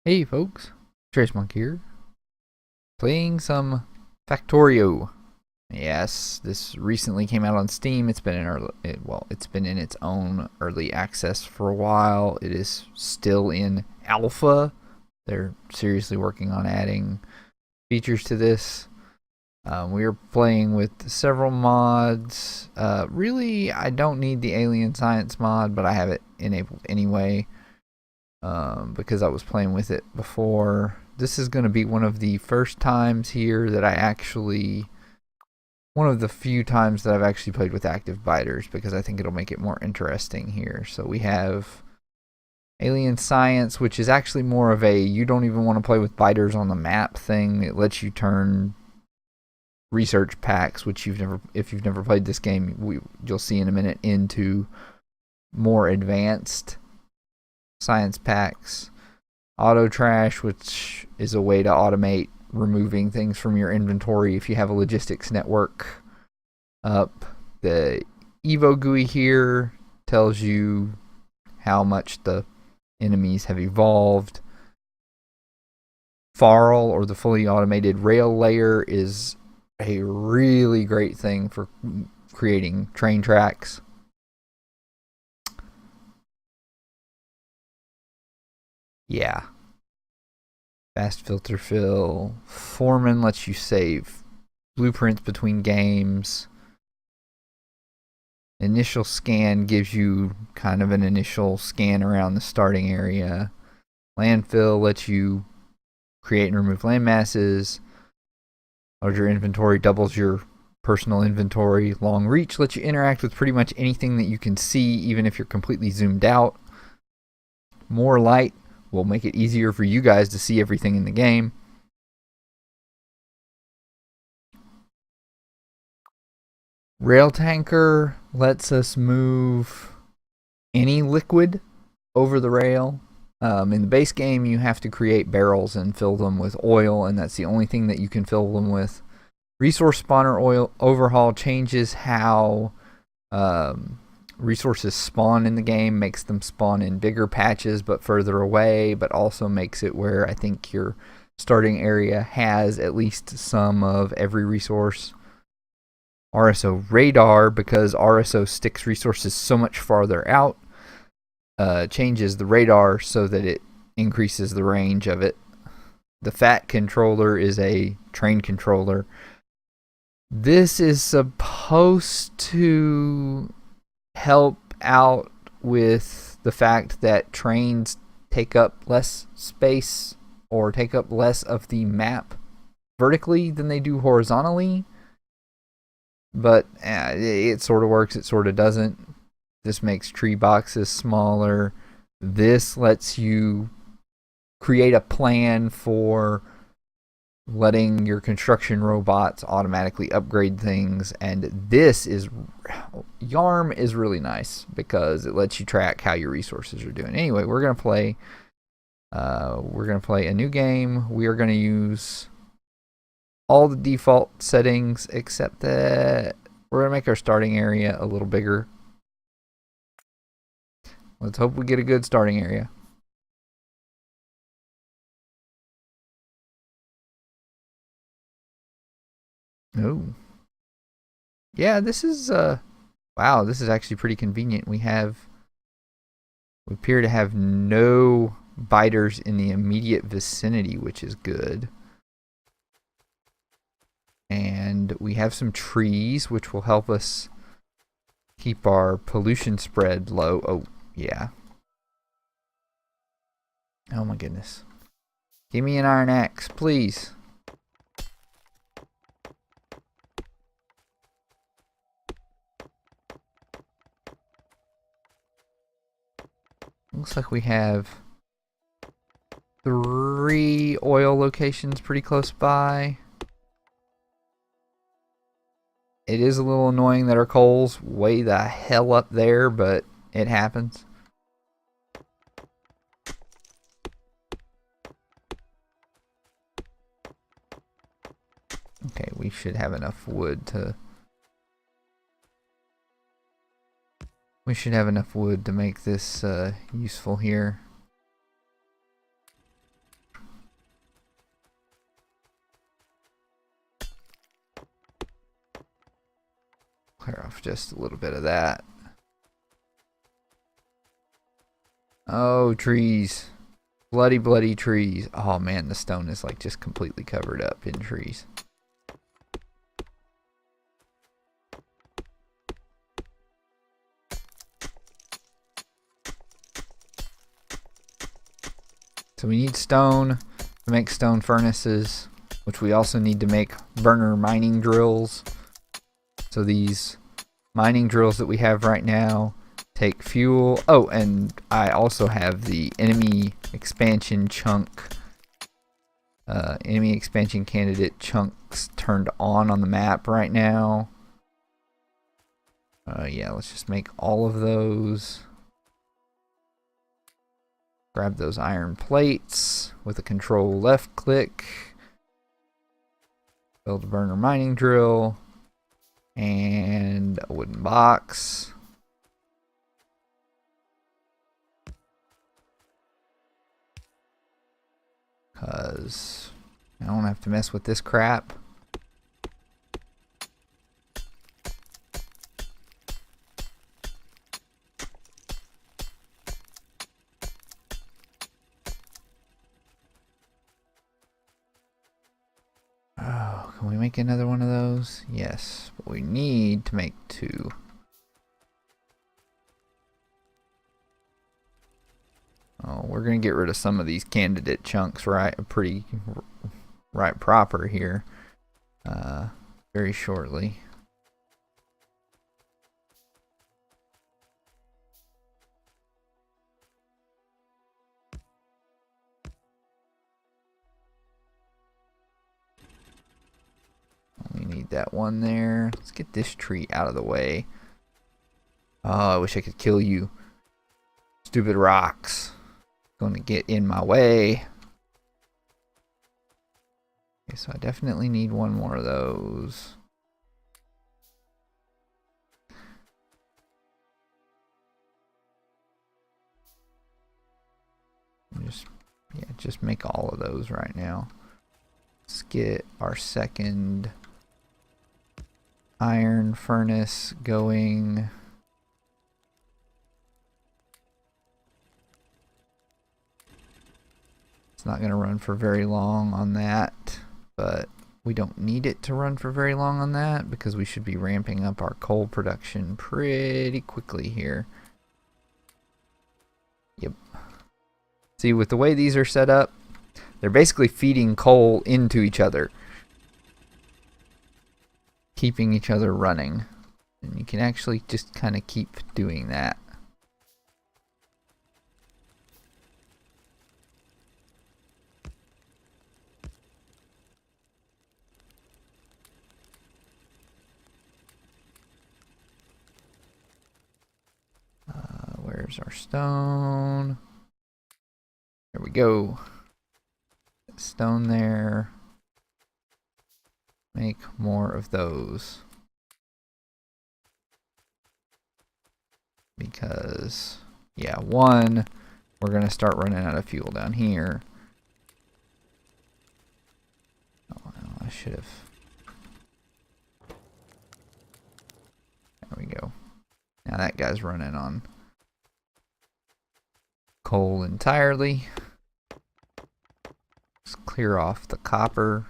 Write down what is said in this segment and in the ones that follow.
Hey folks, Trace Monk here, playing some Factorio. Yes, this recently came out on Steam. It's been in it's been in its own early access for a while. It is still in alpha. They're seriously working on adding features to this. We are playing with several mods. Really, I don't need the alien science mod, but I have it enabled anyway. Because I was playing with it before. This is going to be one of the first times here that one of the few times that I've actually played with active biters, because I think it'll make it more interesting here. So we have Alien Science, which is actually more of a you don't even want to play with biters on the map thing. It lets you turn research packs, which if you've never played this game, you'll see in a minute, into more advanced science packs. Auto trash, which is a way to automate removing things from your inventory if you have a logistics network up. The Evo GUI here tells you how much the enemies have evolved. FARL, or the fully automated rail layer, is a really great thing for creating train tracks. Yeah. Fast filter fill. Foreman lets you save blueprints between games. Initial scan gives you kind of an initial scan around the starting area. Landfill lets you create and remove land masses. Larger inventory doubles your personal inventory. Long reach lets you interact with pretty much anything that you can see, even if you're completely zoomed out. More light will make it easier for you guys to see everything in the game. Rail tanker lets us move any liquid over the rail. In the base game, you have to create barrels and fill them with oil, and that's the only thing that you can fill them with. Resource spawner oil overhaul changes how resources spawn in the game, makes them spawn in bigger patches but further away, but also makes it where I think your starting area has at least some of every resource. RSO radar, because RSO sticks resources so much farther out, changes the radar so that it increases the range of it. The FAT controller is a train controller. This is supposed to help out with the fact that trains take up less space or take up less of the map vertically than they do horizontally. But it sort of works, it sort of doesn't. This makes tree boxes smaller. This lets you create a plan for letting your construction robots automatically upgrade things, and YARM is really nice because it lets you track how your resources are doing. Anyway, we're gonna play a new game. We are gonna use all the default settings except that we're gonna make our starting area a little bigger. Let's hope we get a good starting area. Oh. Yeah, this is wow, this is actually pretty convenient. We appear to have no biters in the immediate vicinity, which is good. And we have some trees, which will help us keep our pollution spread low. Oh, yeah. Oh my goodness. Give me an iron axe, please. Looks like we have 3 oil locations pretty close by. It is a little annoying that our coal's way the hell up there, but it happens. Okay, we should have enough wood to... We should have enough wood to make this useful here. Clear off just a little bit of that. Oh, trees. Bloody, bloody trees. Oh man, the stone is like just completely covered up in trees. So we need stone to make stone furnaces, which we also need to make burner mining drills. So these mining drills that we have right now take fuel. Oh, and I also have the enemy expansion enemy expansion candidate chunks turned on the map right now. Yeah, let's just make all of those. Grab those iron plates with a control left click. Build a burner mining drill. And a wooden box. Because I don't have to mess with this crap. Oh, can we make another one of those? Yes, but we need to make 2. Oh, we're gonna get rid of some of these candidate chunks right proper here very shortly. We need that one there. Let's get this tree out of the way. Oh, I wish I could kill you. Stupid rocks. Gonna get in my way. Okay, so I definitely need one more of those. Just make all of those right now. Let's get our second iron furnace going. It's not going to run for very long on that, but we don't need it to run for very long on that because we should be ramping up our coal production pretty quickly here. Yep. See, with the way these are set up, they're basically feeding coal into each other, keeping each other running. And you can actually just kind of keep doing that. Where's our stone? There we go. Stone there. Make more of those. Because, yeah, one, we're going to start running out of fuel down here. Oh, no, I should have. There we go. Now that guy's running on coal entirely. Let's clear off the copper.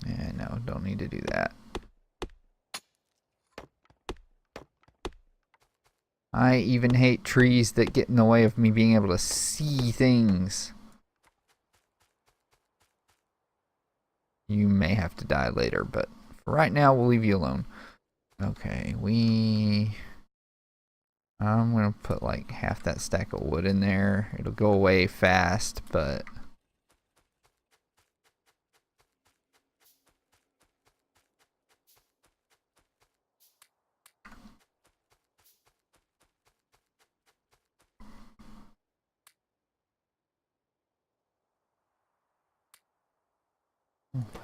And no, don't need to do that. I even hate trees that get in the way of me being able to see things. You may have to die later, but for right now, we'll leave you alone. Okay, I'm gonna put like half that stack of wood in there. It'll go away fast, but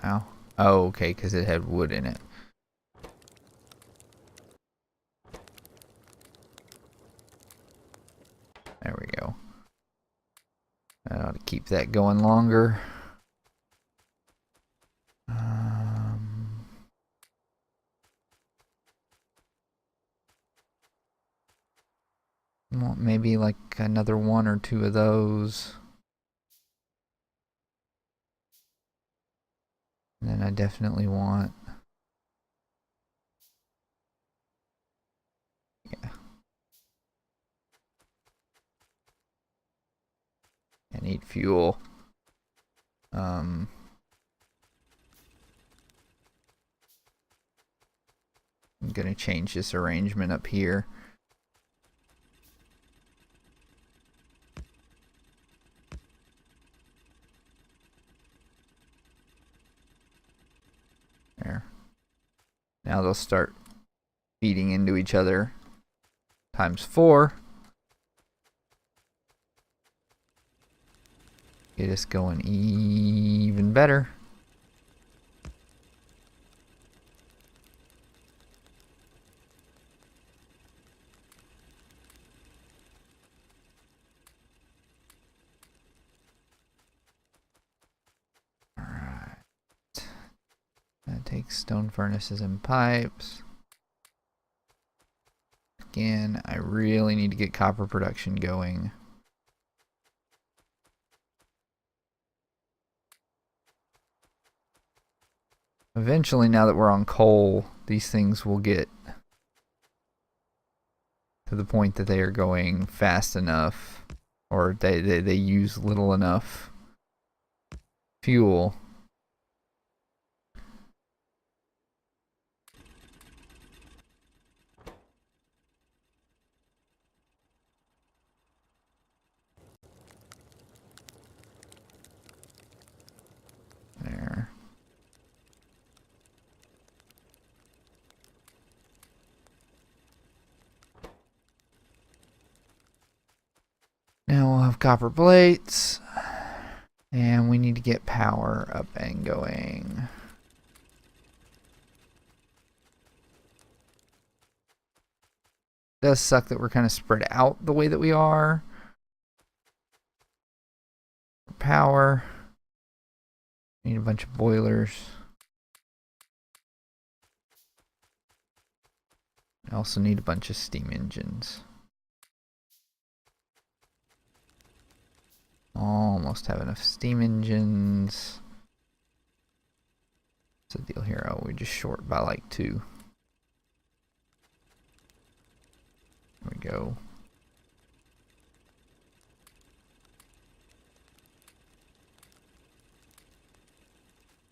now? Oh, okay, because it had wood in it. There we go. I ought to keep that going longer. Want maybe like another one or two of those. And then I definitely want... Yeah. I need fuel. I'm gonna change this arrangement up here. There. Now they'll start feeding into each other times 4. Get us going even better. Alright. That takes stone furnaces and pipes. Again, I really need to get copper production going. Eventually, now that we're on coal, these things will get to the point that they are going fast enough, or they use little enough fuel. There. Now we'll have copper plates. And we need to get power up and going. It does suck that we're kind of spread out the way that we are. Power. Need a bunch of boilers. I also need a bunch of steam engines. Almost have enough steam engines. What's the deal here? Oh, we're just short by like 2. There we go.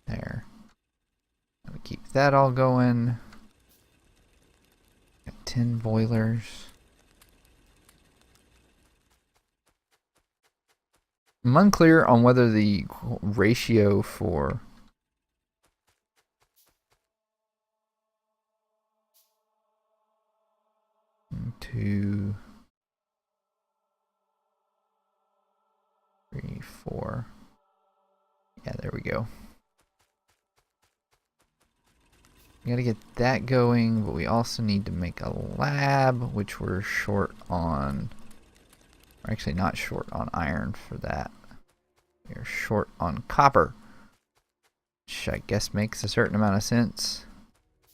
There. I'll keep that all going. Got 10 boilers. I'm unclear on whether the ratio for 2, 3, 4. Yeah, there we go. We gotta get that going, but we also need to make a lab, which we're short on. We're actually not short on iron for that. We're short on copper, which I guess makes a certain amount of sense.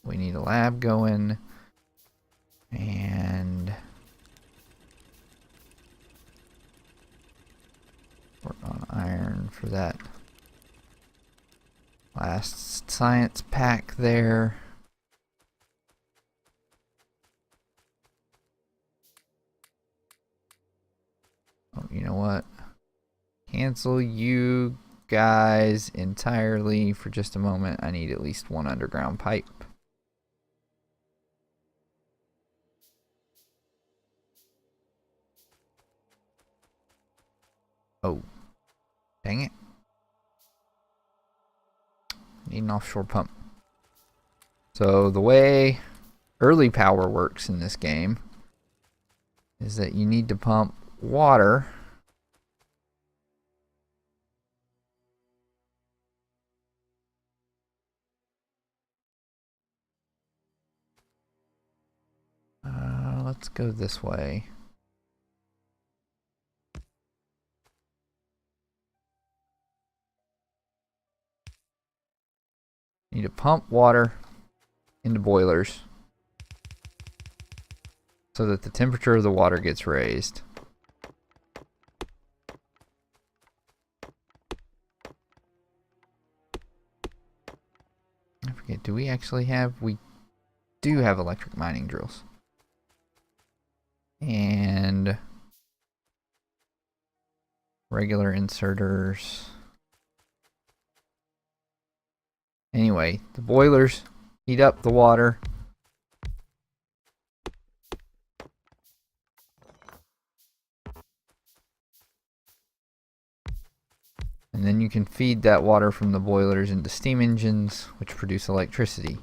We need a lab going, and short on iron for that last science pack there. Oh, you know what? Cancel you guys entirely for just a moment. I need at least 1 underground pipe. Oh, dang it. Need an offshore pump. So the way early power works in this game is that you need to pump water let's go this way. Need to pump water into boilers so that the temperature of the water gets raised. I forget, do we actually have, we do have electric mining drills. And regular inserters. Anyway, the boilers heat up the water. And then you can feed that water from the boilers into steam engines, which produce electricity.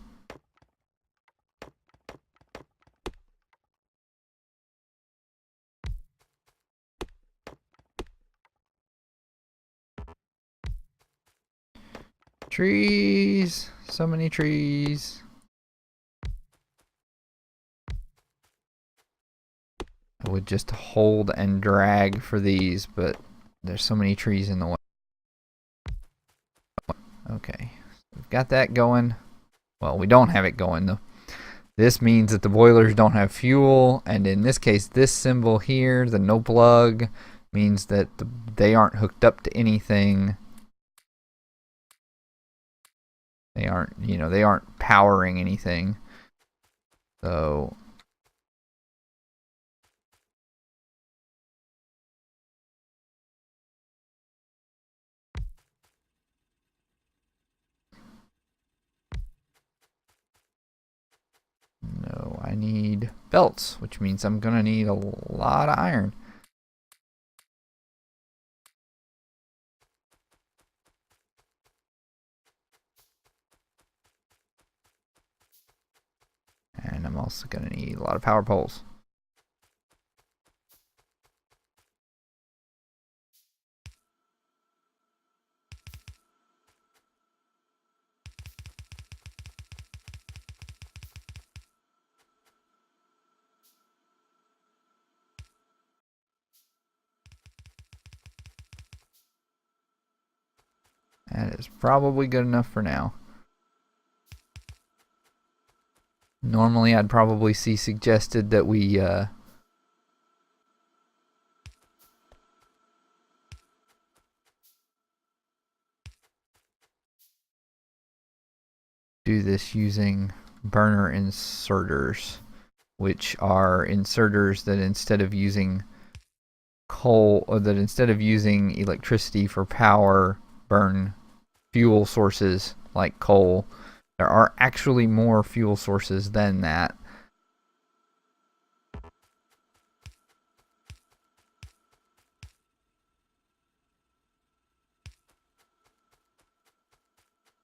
Trees! So many trees. I would just hold and drag for these, but there's so many trees in the way. Okay, we've got that going. Well, we don't have it going though. This means that the boilers don't have fuel, and in this case, this symbol here, the no plug, means that they aren't hooked up to anything. They aren't, you know, they aren't powering anything. So no, I need belts, which means I'm gonna need a lot of iron. And I'm also gonna need a lot of power poles. That is probably good enough for now. Normally I'd probably see suggested that we do this using burner inserters, which are inserters that instead of using coal, or that instead of using electricity for power, burn fuel sources like coal. There are actually more fuel sources than that.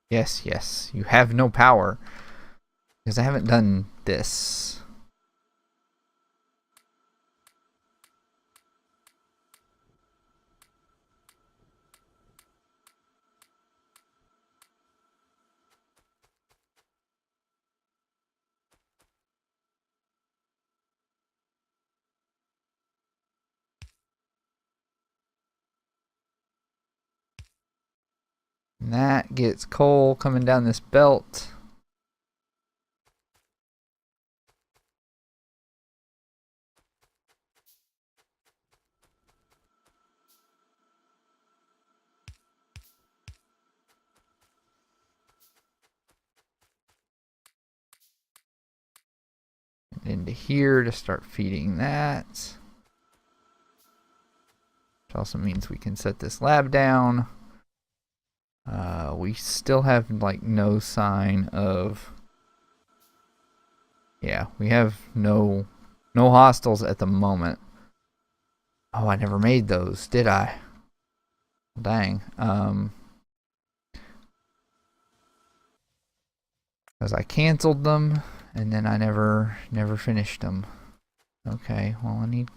Yes, yes, you have no power. Because I haven't done this. And that gets coal coming down this belt. And into here to start feeding that. Which also means we can set this lab down. We still have like no sign of, yeah, we have no hostiles at the moment. Oh, I never made those, did I? Dang. Because I canceled them and then I never finished them. Okay, well I need